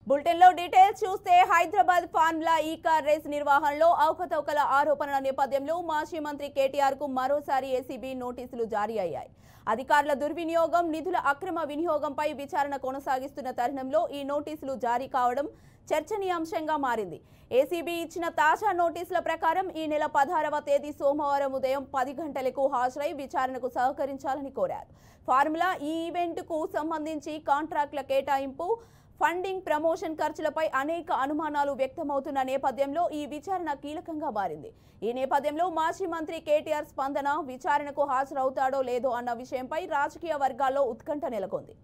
బులెటిన్లో డీటెయిల్స్ చూస్తే హైదరాబాద్ ఫార్ములా ఈ కార్ రేస్ నిర్వహణలో అవకతవకల ఆరోపణల నేపథ్యంలో మాజీ మంత్రి కేటీఆర్ కు మరోసారి ఏసీబీ నోటీసులు జారీ అయ్యాయి. అధికారుల దుర్వినియోగం, నిధుల అక్రమ వినియోగంపై విచారణ కొనసాగిస్తున్న తరుణంలో ఈ నోటీసులు జారీ కావడం చర్చనీయాంశంగా మారింది. ఏసీబీ ఇచ్చిన తాజా నోటీసుల ప్రకారం ఈ నెల 16వ తేదీ సోమవారం ఉదయం 10 గంటలకు హాజరై విచారణకు సహకరించాలని కోరారు. ఫార్ములా ఈ ఈవెంట్కు సంబంధించి కాంట్రాక్టుల కేటాయింపు, ఫండింగ్, ప్రమోషన్ ఖర్చులపై అనేక అనుమానాలు వ్యక్తమవుతున్న నేపథ్యంలో ఈ విచారణ కీలకంగా మారింది. ఈ నేపథ్యంలో మాజీ మంత్రి కేటీఆర్ స్పందన, విచారణకు హాజరవుతాడో లేదో అన్న విషయంపై రాజకీయ వర్గాల్లో ఉత్కంఠ నెలకొంది.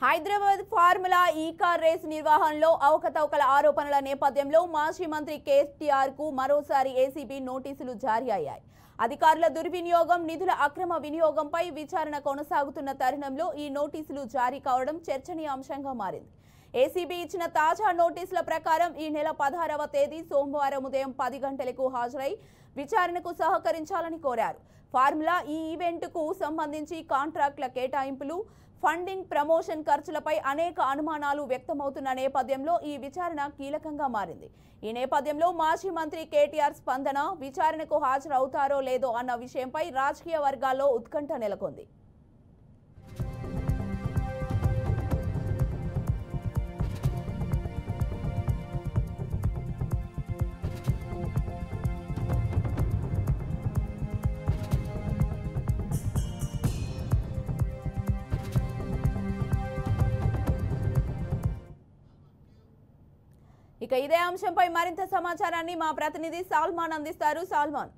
హైదరాబాద్ ఫార్ములా ఈ కార్ రేస్ నిర్వహణలో అవకతవకల ఆరోపణల నేపథ్యంలో మాజీ మంత్రి కేటీఆర్ కు మరోసారి ఏసీబీ నోటీసులు జారీ అయ్యాయి. అధికారుల దుర్వినియోగం, నిధుల అక్రమ వినియోగంపై విచారణ కొనసాగుతున్న తరుణంలో ఈ నోటీసులు జారీ కావడం చర్చనీయాంశంగా మారింది. ఏసీబీ ఇచ్చిన తాజా నోటీసుల ప్రకారం ఈ నెల 16వ తేదీ సోమవారం ఉదయం 10 గంటలకు హాజరై విచారణకు సహకరించాలని కోరారు. ఫార్ములా ఈ ఈవెంట్కు సంబంధించి కాంట్రాక్టుల కేటాయింపులు, ఫండింగ్, ప్రమోషన్ ఖర్చులపై అనేక అనుమానాలు వ్యక్తమవుతున్న నేపథ్యంలో ఈ విచారణ కీలకంగా మారింది. ఈ నేపథ్యంలో మాజీ మంత్రి కేటీఆర్ స్పందన, విచారణకు హాజరవుతారో లేదో అన్న విషయంపై రాజకీయ వర్గాల్లో ఉత్కంఠ నెలకొంది. ఇక ఇదే అంశంపై మరింత సమాచారాన్ని మా ప్రతినిధి సాల్మాన్ అందిస్తారు. సాల్మాన్,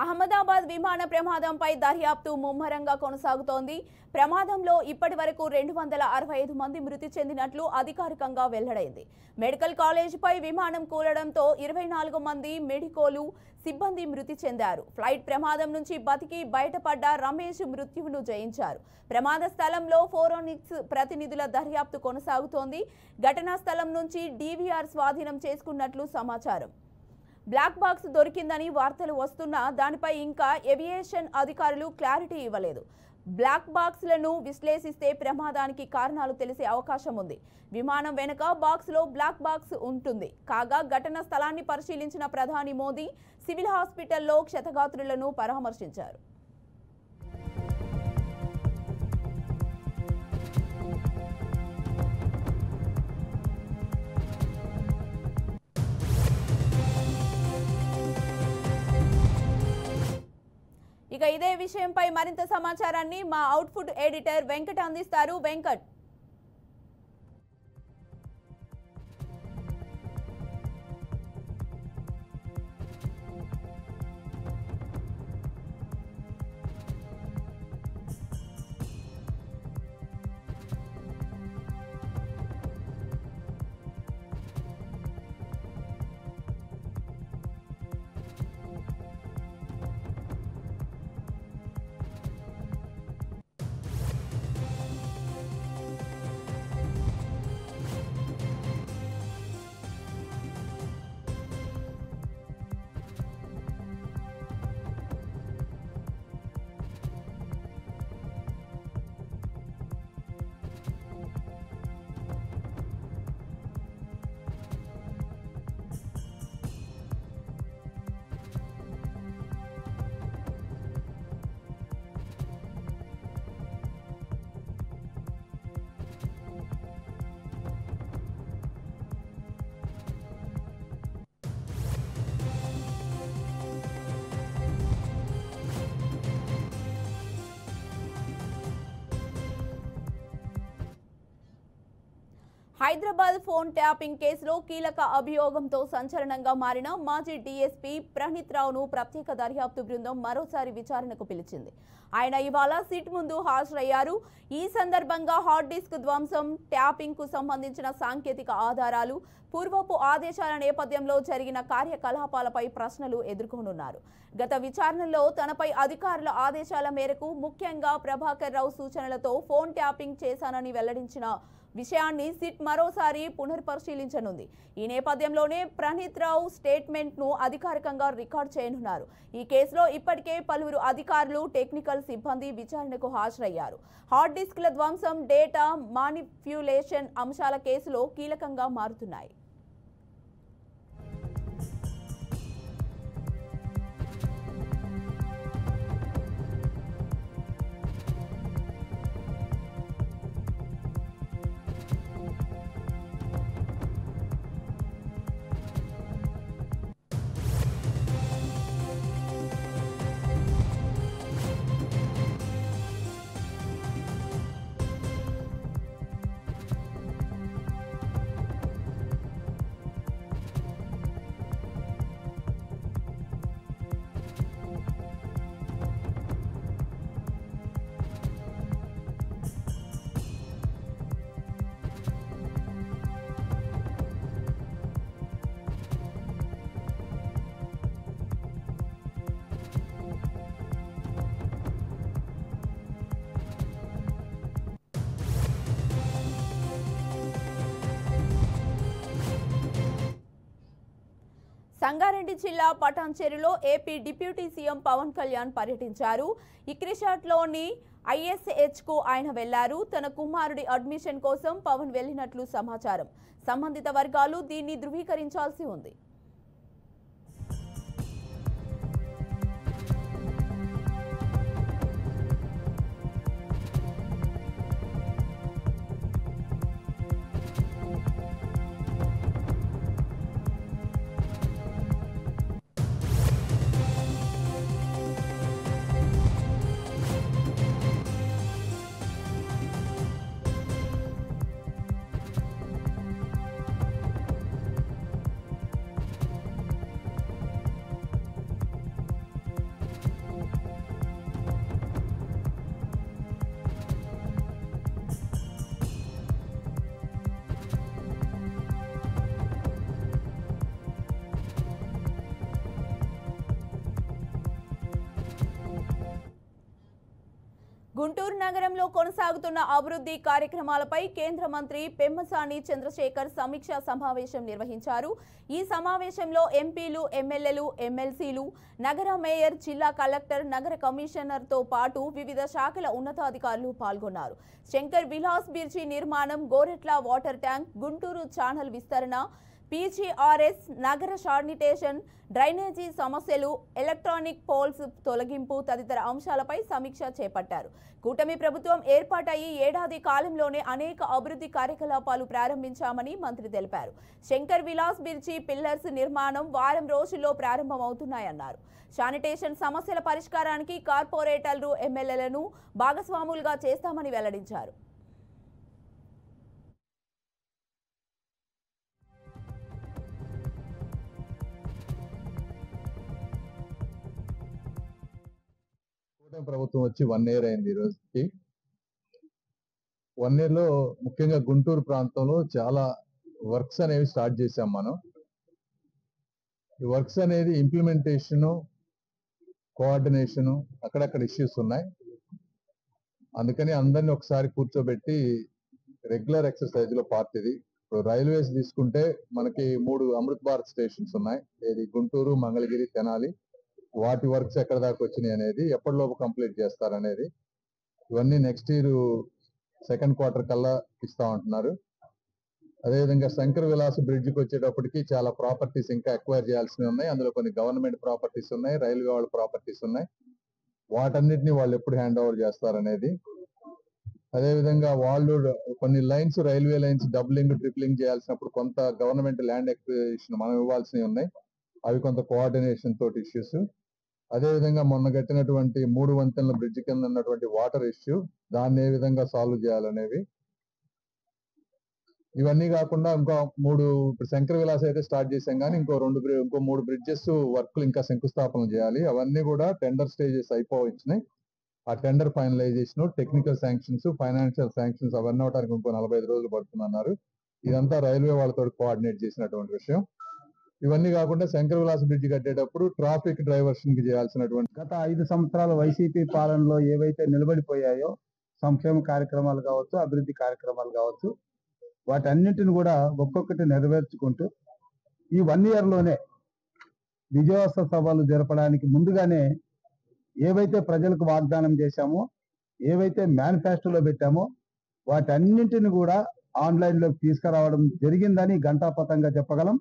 అహ్మదాబాద్ విమాన ప్రమాదంపై దర్యాప్తు ముమ్మరంగా కొనసాగుతోంది. ప్రమాదంలో ఇప్పటి వరకు 265 మంది మృతి చెందినట్లు అధికారికంగా వెల్లడైంది. మెడికల్ కాలేజీపై విమానం కూలడంతో 24 మంది మెడికోలు సిబ్బంది మృతి చెందారు. ఫ్లైట్ ప్రమాదం నుంచి బతికి బయటపడ్డ రమేష్ మృత్యువును జయించారు. ప్రమాద స్థలంలో ఫోరెన్సిక్స్ ప్రతినిధుల దర్యాప్తు కొనసాగుతోంది. ఘటనా స్థలం నుంచి డీవీఆర్ స్వాధీనం చేసుకున్నట్లు సమాచారం. బ్లాక్ బాక్స్ దొరికిందని వార్తలు వస్తున్నా దానిపై ఇంకా ఏవియేషన్ అధికారులు క్లారిటీ ఇవ్వలేదు. బ్లాక్ బాక్స్లను విశ్లేషిస్తే ప్రమాదానికి కారణాలు తెలిసే అవకాశం ఉంది. విమానం వెనుక బాక్స్లో బ్లాక్ బాక్స్ ఉంటుంది. కాగా ఘటనా స్థలాన్ని పరిశీలించిన ప్రధాని మోదీ సివిల్ హాస్పిటల్లో క్షతగాత్రులను పరామర్శించారు. ఇక ఇదే విషయంపై మరింత సమాచారాన్ని మా అవుట్పుట్ ఎడిటర్ వెంకట్ అందిస్తారు. వెంకట్. హైదరాబాద్ ఫోన్ ట్యాపింగ్ కేసులో కీలక అభియోగంతో సంచలనంగా మారిన మాజీ డీఎస్పీ ప్రణీత్ రావును ప్రత్యేక దర్యాప్తు బృందం మరోసారి విచారణకు పిలిచింది. ఆయన ఇవాళ సిట్ ముందు హాజరయ్యారు. ఈ సందర్భంగా హార్డ్ డిస్క్ ధ్వంసం, ట్యాపింగ్ కు సంబంధించిన సాంకేతిక ఆధారాలు, పూర్వపు ఆదేశాల నేపథ్యంలో జరిగిన కార్యకలాపాలపై ప్రశ్నలు ఎదుర్కొనున్నారు. గత విచారణలో తనపై అధికారుల ఆదేశాల మేరకు ముఖ్యంగా ప్రభాకర్ రావు సూచనలతో ఫోన్ ట్యాపింగ్ చేశానని వెల్లడించిన విషయాన్ని సిట్ మరోసారి పునర్పరిశీలించనుంది. ఈ నేపథ్యంలోనే ప్రణీత్ రావు స్టేట్మెంట్ ను అధికారికంగా రికార్డు చేయనున్నారు. ఈ కేసులో ఇప్పటికే పలువురు అధికారులు, టెక్నికల్ సిబ్బంది విచారణకు హాజరయ్యారు. హార్డ్ డిస్క్ల ధ్వంసం, డేటా మానిప్యులేషన్ అంశాల కేసులో కీలకంగా మారుతున్నాయి. సంగారెడ్డి జిల్లా పటాన్చెరులో AP deputy CM Pawan Kalyan పర్యటించారు. ఇక్రిషాట్లోని ISH కు ఆయన వెళ్లారు. తన కుమారుడి అడ్మిషన్ కోసం పవన్ వెళ్లినట్లు సమాచారం. సంబంధిత వర్గాలు దీన్ని ధృవీకరించాల్సి ఉంది. గుంటూరు నగరంలో కొనసాగుతున్న అభివృద్ధి కార్యక్రమాలపై కేంద్ర మంత్రి పెమ్మసాని చంద్రశేఖర్ సమీక్షా సమావేశం నిర్వహించారు. ఈ సమావేశంలో ఎంపీలు, ఎమ్మెల్యేలు, ఎమ్మెల్సీలు, నగర మేయర్, జిల్లా కలెక్టర్, నగర కమిషనర్తో పాటు వివిధ శాఖల ఉన్నతాధికారులు పాల్గొన్నారు. శంకర్ విలాస్ బ్రిడ్జి నిర్మాణం, గోరెట్ల వాటర్ ట్యాంక్, గుంటూరు ఛానల్ విస్తరణ, పీజీఆర్ఎస్, నగర శానిటేషన్, డ్రైనేజీ సమస్యలు, ఎలక్ట్రానిక్ పోల్స్ తొలగింపు తదితర అంశాలపై సమీక్ష చేపట్టారు. కూటమి ప్రభుత్వం ఏర్పాటయ్యి ఏడాది కాలంలోనే అనేక అభివృద్ధి కార్యకలాపాలు ప్రారంభించామని మంత్రి తెలిపారు. శంకర్ విలాస్ బ్రిడ్జి పిల్లర్స్ నిర్మాణం వారం రోజుల్లో ప్రారంభమవుతున్నాయన్నారు. శానిటేషన్ సమస్యల పరిష్కారానికి కార్పొరేటర్లు, ఎమ్మెల్యేలను భాగస్వాములుగా చేస్తామని వెల్లడించారు. ప్రభుత్వం వచ్చి 1 year అయింది. ఈ రోజుకి 1 year లో ముఖ్యంగా గుంటూరు ప్రాంతంలో చాలా వర్క్స్ అనేవి స్టార్ట్ చేశాం మనం. ఈ వర్క్స్ అనేది ఇంప్లిమెంటేషన్, కోఆర్డినేషన్ అక్కడక్కడ ఇష్యూస్ ఉన్నాయి. అందుకని అందరిని ఒకసారి కూర్చోబెట్టి రెగ్యులర్ ఎక్సర్సైజ్ లో పార్ట్ ఇది. ఇప్పుడు రైల్వేస్ తీసుకుంటే మనకి 3 అమృత్ భారత్ స్టేషన్స్ ఉన్నాయి. ఏది గుంటూరు, మంగళగిరి, తెనాలి. వాటి వర్క్స్ ఎక్కడ దాకా వచ్చినాయి అనేది, ఎప్పటిలోపు కంప్లీట్ చేస్తారనేది, ఇవన్నీ నెక్స్ట్ ఇయర్ 2nd quarter కల్లా ఇస్తా ఉంటున్నారు. అదేవిధంగా శంకర్ విలాస్ బ్రిడ్జికి వచ్చేటప్పటికి చాలా ప్రాపర్టీస్ ఇంకా ఎక్వైర్ చేయాల్సినవి ఉన్నాయి. అందులో కొన్ని గవర్నమెంట్ ప్రాపర్టీస్ ఉన్నాయి, రైల్వే వాళ్ళ ప్రాపర్టీస్ ఉన్నాయి. వాటన్నిటిని వాళ్ళు ఎప్పుడు హ్యాండ్ ఓవర్ చేస్తారనేది, అదేవిధంగా వాళ్ళు కొన్ని lines, railway lines doubling, tripling చేయాల్సినప్పుడు కొంత గవర్నమెంట్ ల్యాండ్ ఎక్విజిషన్ మనం ఇవ్వాల్సినవి ఉన్నాయి. అవి కొంత కోఆర్డినేషన్ తోటి ఇష్యూస్. అదేవిధంగా మొన్న కట్టినటువంటి 3 వంతెనల బ్రిడ్జ్ కింద ఉన్నటువంటి వాటర్ ఇష్యూ, దాన్ని ఏ విధంగా సాల్వ్ చేయాలనేవి. ఇవన్నీ కాకుండా ఇంకో 3 శంకర్ విలాస్ అయితే స్టార్ట్ చేసాం, కానీ ఇంకో 3 బ్రిడ్జెస్ వర్క్లు ఇంకా శంకుస్థాపన చేయాలి. అవన్నీ కూడా టెండర్ స్టేజెస్ అయిపోవచ్చినాయి. ఆ tender finalisation, technical sanctions, financial sanctions అవన్నీ అవడానికి ఇంకో 45 రోజులు పడుతుందన్నారు. ఇదంతా రైల్వే వాళ్ళతో కోఆర్డినేట్ చేసినటువంటి విషయం. ఇవన్నీ కాకుండా శంకర్ విలాస్ బ్రిడ్జ్ కట్టేటప్పుడు ట్రాఫిక్ డైవర్షన్ కి చేయాల్సినటువంటి, గత 5 సంవత్సరాల వైసీపీ పాలనలో ఏవైతే నిలబడిపోయాయో సంక్షేమ కార్యక్రమాలు కావచ్చు, అభివృద్ధి కార్యక్రమాలు కావచ్చు, వాటన్నింటిని కూడా ఒక్కొక్కటి నెరవేర్చుకుంటూ ఈ 1 year లోనే విజయోత్సవ సభలు జరపడానికి ముందుగానే ఏవైతే ప్రజలకు వాగ్దానం చేశామో, ఏవైతే మేనిఫెస్టోలో పెట్టామో వాటన్నింటిని కూడా ఆన్లైన్ లోకి తీసుకురావడం జరిగిందని ఘంటాపథంగా చెప్పగలం.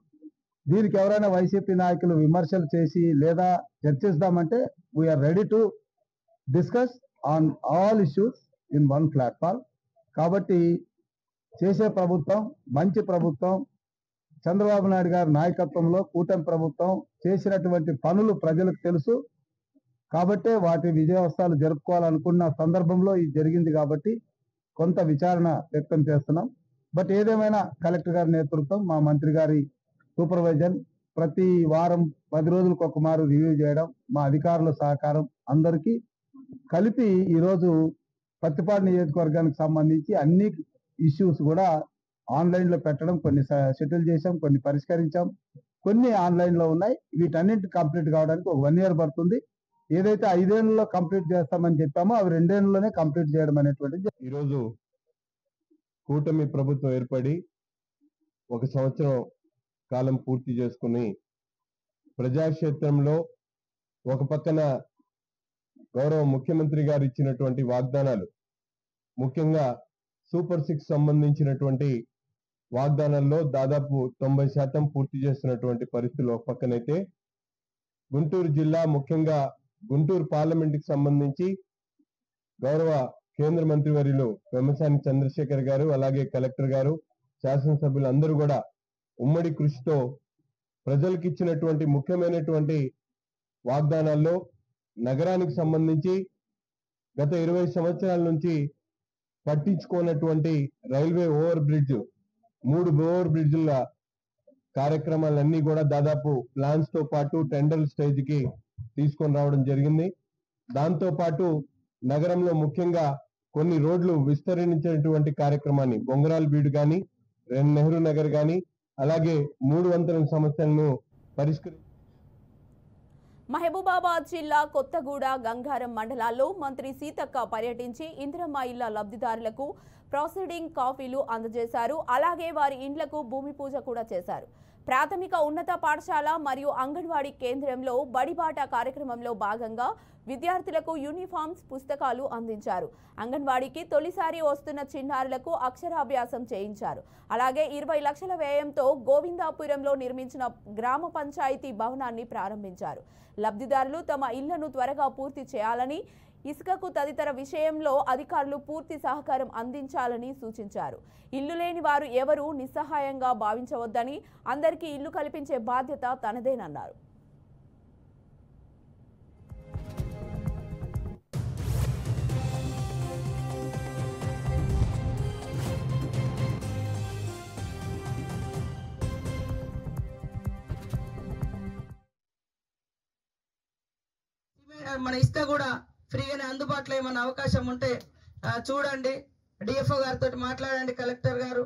దీనికి ఎవరైనా వైసీపీ నాయకులు విమర్శలు చేసి లేదా చర్చిస్తామంటే we are ready to discuss on all issues in 1 platform. కాబట్టి చేసే ప్రభుత్వం మంచి ప్రభుత్వం, చంద్రబాబు నాయుడు గారి నాయకత్వంలో కూటమి ప్రభుత్వం చేసినటువంటి పనులు ప్రజలకు తెలుసు. కాబట్టే వాటి విజయోత్సవాలు జరుపుకోవాలనుకున్న సందర్భంలో ఇది జరిగింది కాబట్టి కొంత విచారణ వ్యక్తం చేస్తున్నాం. బట్ ఏదేమైనా కలెక్టర్ గారి నేతృత్వం, మా మంత్రి గారి సూపర్వైజన్, ప్రతి వారం 10 రోజులకు ఒక మారు రివ్యూ చేయడం, మా అధికారుల సహకారం అందరికీ కలిపి ఈరోజు పత్తిపాడు నియోజకవర్గానికి సంబంధించి అన్ని ఇష్యూస్ కూడా ఆన్లైన్ లో పెట్టడం, కొన్ని సెటిల్ చేశాం, కొన్ని పరిష్కరించాం, కొన్ని ఆన్లైన్ లో ఉన్నాయి. వీటన్నింటి కంప్లీట్ కావడానికి ఒక 1 year పడుతుంది. ఏదైతే 5 ఏళ్లలో కంప్లీట్ చేస్తామని చెప్పామో అవి 2 ఏళ్లలోనే కంప్లీట్ చేయడం అనేటువంటిది. ఈరోజు కూటమి ప్రభుత్వం ఏర్పడి 1 సంవత్సరం కాలం పూర్తి చేసుకుని ప్రజాక్షేత్రంలో ఒక పక్కన గౌరవ ముఖ్యమంత్రి గారు ఇచ్చినటువంటి వాగ్దానాలు, ముఖ్యంగా సూపర్ 6 సంబంధించినటువంటి వాగ్దానాల్లో దాదాపు 90% పూర్తి చేస్తున్నటువంటి పరిస్థితులు ఒక పక్కనైతే, గుంటూరు జిల్లా ముఖ్యంగా గుంటూరు పార్లమెంట్ కి సంబంధించి గౌరవ కేంద్ర మంత్రివర్యులు పెమ్మసాని చంద్రశేఖర్ గారు, అలాగే కలెక్టర్ గారు, శాసనసభ్యులు అందరూ కూడా ఉమ్మడి కృషితో ప్రజలకు ఇచ్చినటువంటి ముఖ్యమైనటువంటి వాగ్దానాల్లో నగరానికి సంబంధించి గత 20 సంవత్సరాల నుంచి పట్టించుకోనటువంటి రైల్వే ఓవర్ బ్రిడ్జ్, 3 ఓవర్ బ్రిడ్జ్ల కార్యక్రమాలన్నీ కూడా దాదాపు ప్లాన్స్ తో పాటు టెండర్ స్టేజ్ కి తీసుకొని రావడం జరిగింది. దాంతో పాటు నగరంలో ముఖ్యంగా కొన్ని రోడ్లు విస్తరించినటువంటి కార్యక్రమాన్ని, బొంగరాల్ బీడు కానీ, నెహ్రూ నగర్ కానీ, అలాగే 3 వంతెనల సమస్యలను పరిష్కరి. మహబూబాబాద్ జిల్లా కొత్తగూడ, గంగారం మండలాల్లో మంత్రి సీతక్క పర్యటించి ఇందిరమ్మ ఇళ్ల లబ్ధిదారులకు ప్రొసీడింగ్ కాపీలు అందజేశారు. అలాగే వారి ఇండ్లకు భూమి పూజ కూడా చేశారు. ప్రాథమిక ఉన్నత పాఠశాల మరియు అంగన్వాడీ కేంద్రంలో బడిబాట కార్యక్రమంలో భాగంగా విద్యార్థులకు యూనిఫామ్స్, పుస్తకాలు అందించారు. అంగన్వాడీకి తొలిసారి వస్తున్న చిన్నారులకు అక్షరాభ్యాసం చేయించారు. అలాగే 20 లక్షల వ్యయంతో గోవిందాపురంలో నిర్మించిన గ్రామ పంచాయతీ భవనాన్ని ప్రారంభించారు. లబ్ధిదారులు తమ ఇళ్లను త్వరగా పూర్తి చేయాలని, ఇసుకకు తదితర విషయంలో అధికారులు పూర్తి సహకారం అందించాలని సూచించారు. ఇల్లు లేని వారు ఎవరూ నిస్సహాయంగా భావించవద్దని, అందరికీ ఇల్లు కల్పించే బాధ్యత తనదేనన్నారు. మన ఇసుక కూడా ఫ్రీగానే అందుబాటులో ఏమైనా అవకాశం ఉంటే చూడండి. డిఎఫ్ఓ గారితో మాట్లాడండి. కలెక్టర్ గారు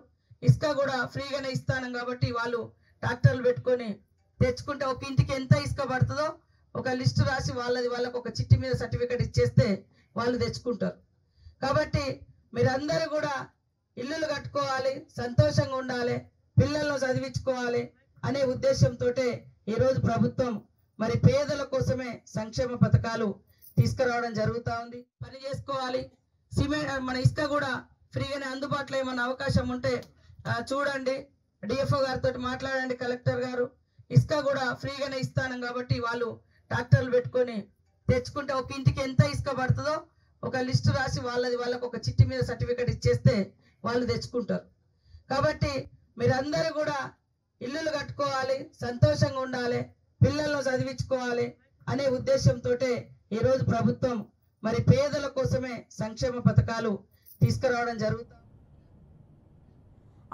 ఇసుక కూడా ఫ్రీగానే ఇస్తాను కాబట్టి వాళ్ళు ట్రాక్టర్లు పెట్టుకొని తెచ్చుకుంటే ఒక ఇంటికి ఎంత ఇసుక పడుతుందో ఒక లిస్టు రాసి వాళ్ళకు ఒక చిట్టి మీద సర్టిఫికేట్ ఇచ్చేస్తే వాళ్ళు తెచ్చుకుంటారు. కాబట్టి మీరందరూ కూడా ఇల్లులు కట్టుకోవాలి, సంతోషంగా ఉండాలి, పిల్లలను చదివించుకోవాలి అనే ఉద్దేశంతో ఈరోజు ప్రభుత్వం మరి పేదల కోసమే సంక్షేమ పథకాలు తీసుకురావడం జరుగుతూ ఉంది. పని చేసుకోవాలి. సిమెంట్ మన ఇసుక కూడా ఫ్రీగానే అందుబాటులో ఏమైనా అవకాశం ఉంటే చూడండి. డిఎఫ్ఓ గారితో మాట్లాడండి. కలెక్టర్ గారు ఇసుక కూడా ఫ్రీగానే ఇస్తాను కాబట్టి వాళ్ళు ట్రాక్టర్లు పెట్టుకొని తెచ్చుకుంటే ఒక ఇంటికి ఎంత ఇసుక పడుతుందో ఒక లిస్టు రాసి వాళ్ళకు ఒక చిట్టి మీద సర్టిఫికేట్ ఇచ్చేస్తే వాళ్ళు తెచ్చుకుంటారు. కాబట్టి మీరందరూ కూడా ఇల్లులు కట్టుకోవాలి, సంతోషంగా ఉండాలి, పిల్లలను చదివించుకోవాలి అనే ఉద్దేశంతో ఈరోజు ప్రభుత్వం మరి పేదల కోసమే సంక్షేమ పథకాలు తీసుకురావడం జరుగుతుంది.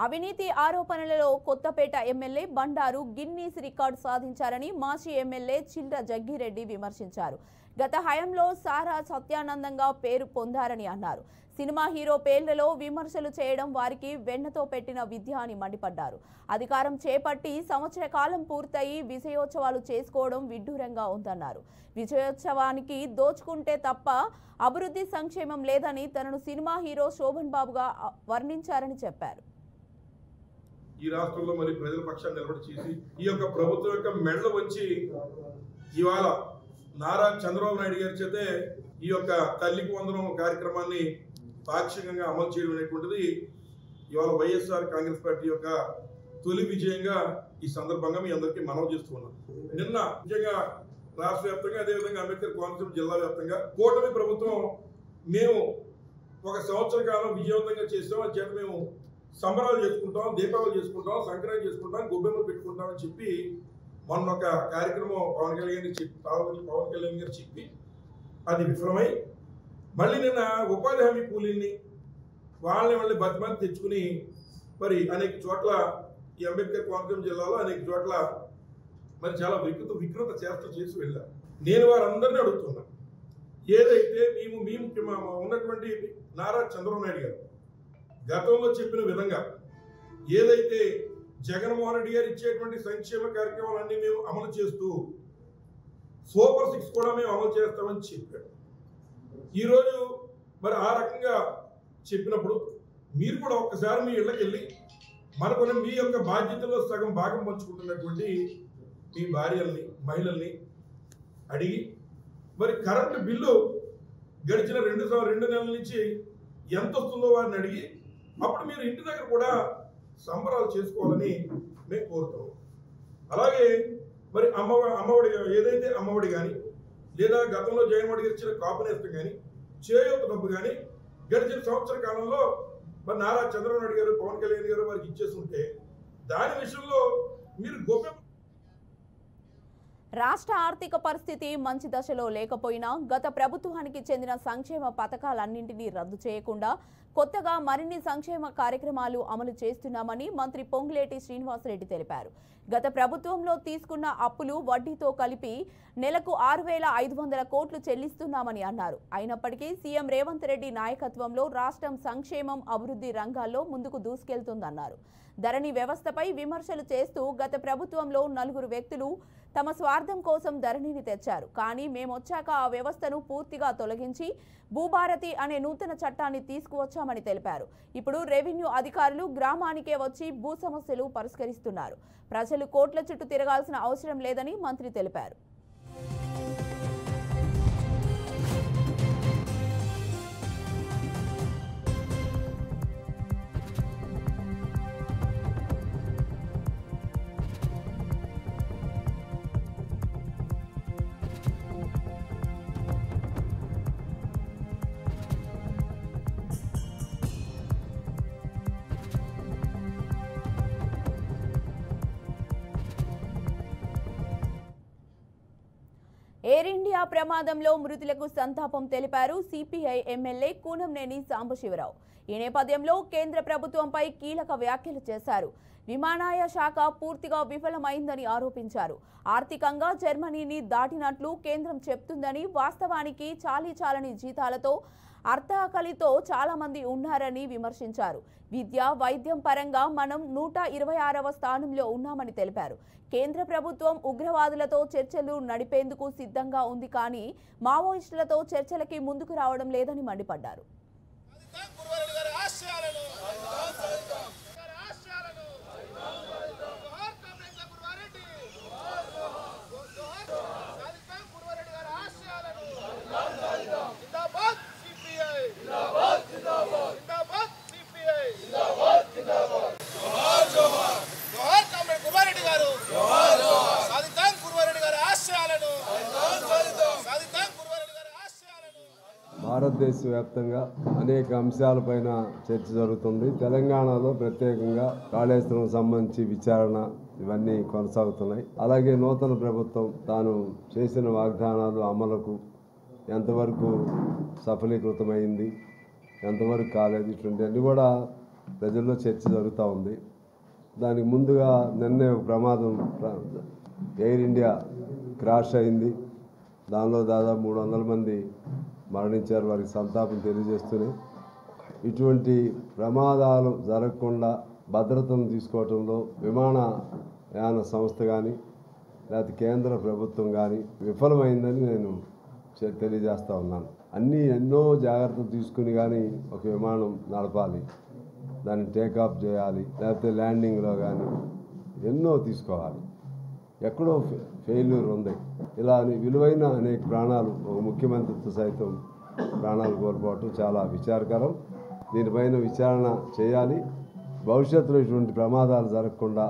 అవినీతి ఆరోపణలలో Kothapeta MLA Bandaru Guinness record సాధించారని మాజీ ఎమ్మెల్యే చిల్డ్ర జగ్గిరెడ్డి విమర్శించారు. గత హయాంలో సారా సత్యానందంగా పేరు పొందారని అన్నారు. సినిమా హీరో పేర్లలో విమర్శలు చేయడం వారికి వెన్నతో పెట్టిన విద్య అని మండిపడ్డారు. అధికారం చేపట్టి సంవత్సర కాలం పూర్తయి విజయోత్సవాలు చేసుకోవడం విడ్డూరంగా ఉందన్నారు. విజయోత్సవానికి దోచుకుంటే తప్ప అభివృద్ధి సంక్షేమం లేదని తనను సినిమా హీరో శోభన్ బాబుగా వర్ణించారని చెప్పారు. ఈ రాష్ట్రంలో మరి ప్రజల పక్షాన్ని నిలబడి చేసి ఈ యొక్క ప్రభుత్వం యొక్క మెడలు వచ్చి ఇవాళ నారా చంద్రబాబు నాయుడు గారి చేతే ఈ యొక్క తల్లికి వందనం కార్యక్రమాన్ని పాక్షికంగా అమలు చేయడం అనేటువంటిది ఇవాళ వైఎస్ఆర్ కాంగ్రెస్ పార్టీ యొక్క తొలి విజయంగా ఈ సందర్భంగా మీ అందరికీ మనవి చేస్తున్నాం. నిన్న నిజంగా రాష్ట్ర వ్యాప్తంగా అదేవిధంగా అంబేద్కర్ కోనసీమ జిల్లా వ్యాప్తంగా కూటమి ప్రభుత్వం మేము ఒక సంవత్సర కాలం విజయవంతంగా చేస్తాం. అది చేత మేము సంబరాలు చేసుకుంటాం, దీపావళి చేసుకుంటాం, సంక్రాంతి చేసుకుంటాం, గొబ్బెమ్మలు పెట్టుకుంటాం అని చెప్పి మొన్న ఒక కార్యక్రమం పవన్ కళ్యాణ్ గారు చెప్పి అది విఫలమై మళ్ళీ నిన్న ఉపాధి హామీ కూలీని వాళ్ళని బతిమాలి తెచ్చుకుని మరి అనేక చోట్ల ఈ అంబేద్కర్ కోనసీమ జిల్లాలో అనేక చోట్ల మరి చాలా వికృత చేష్టలు చేసి వెళ్ళారు. నేను వారందరినీ అడుగుతున్నా, ఏదైతే మేము ఉన్నటువంటి నారా చంద్రబాబు నాయుడు గారు గతంలో చెప్పిన విధంగా ఏదైతే జగన్మోహన్ రెడ్డి గారు ఇచ్చేటువంటి సంక్షేమ కార్యక్రమాలన్నీ మేము అమలు చేస్తూ సూపర్ 6 కూడా మేము అమలు చేస్తామని చెప్పాడు. ఈరోజు మరి ఆ రకంగా చెప్పినప్పుడు మీరు కూడా ఒక్కసారి మీ ఇళ్ళకి వెళ్ళి మనకున్న మీ యొక్క బాధ్యతలో సగం భాగం పంచుకుంటున్నటువంటి మీ భార్యల్ని, మహిళల్ని అడిగి మరి కరెంటు బిల్లు గడిచిన 2 నెలల నుంచి ఎంత వస్తుందో వారిని అడిగి అప్పుడు మీరు ఇంటి దగ్గర కూడా సంబరాలు చేసుకోవాలని మేము కోరుతాం. అలాగే మరి అమ్మఒడి ఏదైతే అమ్మఒడి కానీ లేదా గతంలో జగన్మోహన్ గారు ఇచ్చిన కాపునేస్తం కానీ చేయూత డబ్బు కానీ గడిచిన సంవత్సర కాలంలో మరి నారా చంద్రబాబు నాయుడు గారు, పవన్ కళ్యాణ్ గారు వారికి ఇచ్చేసి ఉంటే దాని విషయంలో మీరు గొప్ప రాష్ట్ర ఆర్థిక పరిస్థితి మంచి దశలో లేకపోయినా గత ప్రభుత్వానికి చెందిన సంక్షేమ పథకాలన్నింటినీ రద్దు చేయకుండా కొత్తగా మరిన్ని సంక్షేమ కార్యక్రమాలు అమలు చేస్తున్నామని మంత్రి పొంగులేటి శ్రీనివాసరెడ్డి తెలిపారు. గత ప్రభుత్వంలో తీసుకున్న అప్పులు వడ్డీతో కలిపి నెలకు 6,500 కోట్లు చెల్లిస్తున్నామని అన్నారు. అయినప్పటికీ సీఎం రేవంత్ రెడ్డి నాయకత్వంలో రాష్ట్రం సంక్షేమం, అభివృద్ధి రంగాల్లో ముందుకు దూసుకెళ్తుందన్నారు. ధరణి వ్యవస్థపై విమర్శలు చేస్తూ గత ప్రభుత్వంలో 4 వ్యక్తులు తమ స్వార్థం కోసం ధరణిని తెచ్చారు. కానీ మేమొచ్చాక ఆ వ్యవస్థను పూర్తిగా తొలగించి భూభారతి అనే నూతన చట్టాన్ని తీసుకువచ్చామని చేశామని తెలిపారు. ఇప్పుడు రెవెన్యూ అధికారులు గ్రామానికే వచ్చి భూ సమస్యలు పరిష్కరిస్తున్నారు. ప్రజలు కోట్ల చుట్టూ తిరగాల్సిన అవసరం లేదని మంత్రి తెలిపారు. ఎయిర్ ఇండియా ప్రమాదంలో మృతులకు సంతాపం తెలిపారు సిపిఐ ఎమ్మెల్యే కూనంనేని సాంబశివరావు. ఈ నేపథ్యంలో కేంద్ర ప్రభుత్వంపై కీలక వ్యాఖ్యలు చేశారు. విమానయాన శాఖ పూర్తిగా విఫలమైందని ఆరోపించారు. ఆర్థికంగా జర్మనీని దాటినట్లు కేంద్రం చెప్తుందని, వాస్తవానికి చాలీచాలని జీతాలతో అర్థాకలితో చాలా మంది ఉన్నారని విమర్శించారు. విద్య, వైద్యం పరంగా మనం 126వ స్థానంలో ఉన్నామని తెలిపారు. కేంద్ర ప్రభుత్వం ఉగ్రవాదులతో చర్చలు నడిపేందుకు సిద్ధంగా ఉంది, కానీ మావోయిస్టులతో చర్చలకి ముందుకు రావడం లేదని మండిపడ్డారు. భారతదేశ వ్యాప్తంగా అనేక అంశాలపైన చర్చ జరుగుతుంది. తెలంగాణలో ప్రత్యేకంగా కాళేశ్వరం సంబంధించి విచారణ ఇవన్నీ కొనసాగుతున్నాయి. అలాగే నూతన ప్రభుత్వం తాను చేసిన వాగ్దానాలు అమలుకు ఎంతవరకు సఫలీకృతమైంది, ఎంతవరకు కాలేదు, ఇటువంటివన్నీ కూడా ప్రజల్లో చర్చ జరుగుతూ ఉంది. దానికి ముందుగా నిన్నే ఒక ప్రమాదం, ఎయిర్ ఇండియా క్రాష్ అయింది. దానిలో దాదాపు 300 మంది మరణించారు. వారికి సంతాపం తెలియజేస్తూనే ఇటువంటి ప్రమాదాలు జరగకుండా భద్రతను తీసుకోవడంలో విమానయాన సంస్థ కానీ లేకపోతే కేంద్ర ప్రభుత్వం కానీ విఫలమైందని నేను తెలియజేస్తూ ఉన్నాను. ఎన్నో జాగ్రత్తలు తీసుకుని కానీ ఒక విమానం నడపాలి, దాన్ని టేకాఫ్ చేయాలి, లేకపోతే ల్యాండింగ్లో కానీ ఎన్నో తీసుకోవాలి. ఎక్కడో ఫెయిల్యూర్ ఉంది. ఇలా విలువైన అనేక ప్రాణాలు, ఒక ముఖ్యమంత్రితో సైతం ప్రాణాలు కోల్పోవటం చాలా విచారకరం. దీనిపైన విచారణ చేయాలి. భవిష్యత్తులో ఇటువంటి ప్రమాదాలు జరగకుండా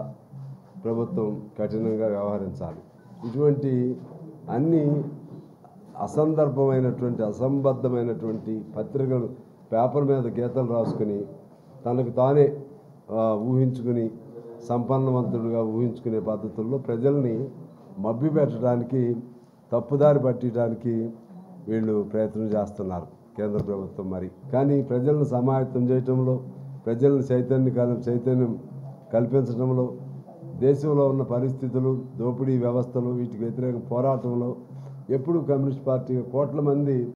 ప్రభుత్వం కఠినంగా వ్యవహరించాలి. ఇటువంటి అన్ని అసందర్భమైనటువంటి, అసంబద్ధమైనటువంటి పత్రికలు పేపర్ మీద గీతలు రాసుకుని తనకు తానే ఊహించుకుని సంపన్నవంతుడుగా ఊహించుకునే పద్ధతుల్లో ప్రజల్ని మభ్యపెట్టడానికి, తప్పుదారి పట్టడానికి వీళ్ళు ప్రయత్నం చేస్తున్నారు కేంద్ర ప్రభుత్వం. మరి కానీ ప్రజలను సమాయత్తం చేయటంలో, ప్రజలను చైతన్యం కల్పించడంలో, దేశంలో ఉన్న పరిస్థితులు, దోపిడీ వ్యవస్థలు, వీటికి వ్యతిరేక పోరాటంలో ఎప్పుడు కమ్యూనిస్ట్ పార్టీ కోట్ల మంది